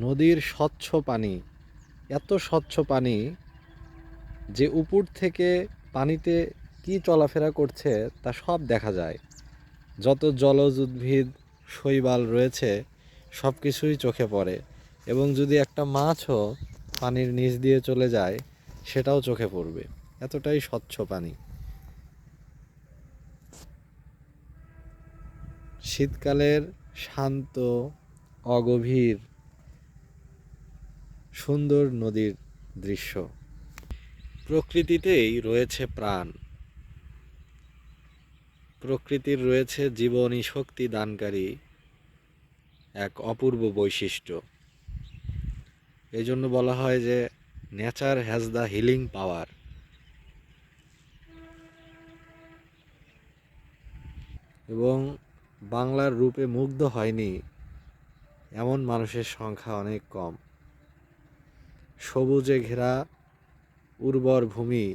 নদীর স্বচ্ছ পানি, এত স্বচ্ছ পানি যে উপর থেকে পানিতে কি চলাফেরা করছে তা সব দেখা যায়। যত জলজ উদ্ভিদ শৈবাল রয়েছে সব কিছুই চোখে পড়ে, এবং যদি একটা মাছও পানির নিচ দিয়ে চলে যায় সেটাও চোখে পড়বে, এতটাই স্বচ্ছ পানি। শীতকালের শান্ত অগভীর সুন্দর নদীর দৃশ্য। প্রকৃতিতেই রয়েছে প্রাণ, প্রকৃতির রয়েছে জীবনী শক্তি দানকারী এক অপূর্ব বৈশিষ্ট্য। এই জন্য বলা হয় যে নেচার হ্যাজ দ্য হিলিং পাওয়ার। এবং বাংলার রূপে মুগ্ধ হয়নি এমন মানুষের সংখ্যা অনেক কম। সবুজে ঘেরা উর্বর ভূমি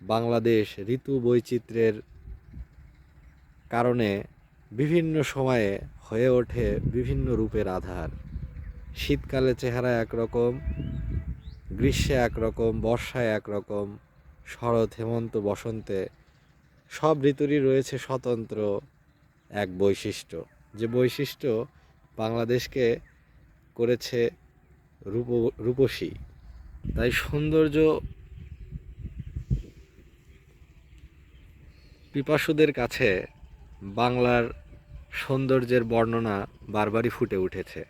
বাংলাদেশ ঋতু বৈচিত্র্যের কারণে বিভিন্ন সময়ে হয়ে ওঠে বিভিন্ন রূপের আধার। শীতকালে চেহারা একরকম, গ্রীষ্মে একরকম, বর্ষায় একরকম, শরৎ হেমন্ত বসন্তে সব ঋতুরই রয়েছে স্বতন্ত্র এক বৈশিষ্ট্য, যে বৈশিষ্ট্য বাংলাদেশকে করেছে রূপসী। তাই সৌন্দর্য পিপাসুদের কাছে বাংলার সৌন্দর্যের বর্ণনা বারবারই ফুটে উঠেছে।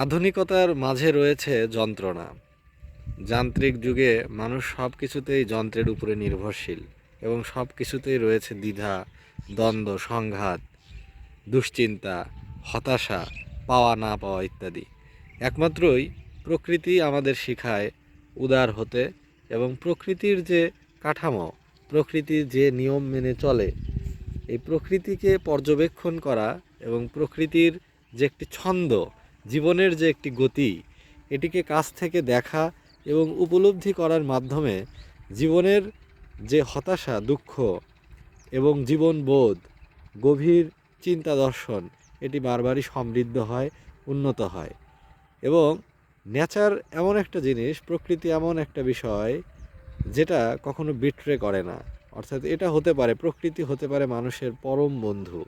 আধুনিকতার মাঝে রয়েছে যন্ত্রণা। যান্ত্রিক যুগে মানুষ সব কিছুতেই যন্ত্রের উপরে নির্ভরশীল, এবং সব কিছুতেই রয়েছে দ্বিধা, দ্বন্দ্ব, সংঘাত, দুশ্চিন্তা, হতাশা, পাওয়া না পাওয়া ইত্যাদি। একমাত্রই প্রকৃতি আমাদের শেখায় উদার হতে, এবং প্রকৃতির যে কাঠামো, প্রকৃতির যে নিয়ম মেনে চলে, এই প্রকৃতিকে পর্যবেক্ষণ করা এবং প্রকৃতির যে একটি ছন্দ, জীবনের যে একটি গতি, এটিকে কাছ থেকে দেখা এবং উপলব্ধি করার মাধ্যমে জীবনের যে হতাশা, দুঃখ এবং জীবনবোধ, গভীর চিন্তা দর্শন, এটি বারবারই সমৃদ্ধ হয়, উন্নত হয়। এবং নেচার এমন একটা জিনিস, প্রকৃতি এমন একটা বিষয় যেটা কখনো বিট্রে করে না। অর্থাৎ এটা হতে পারে, প্রকৃতি হতে পারে মানুষের পরম বন্ধু।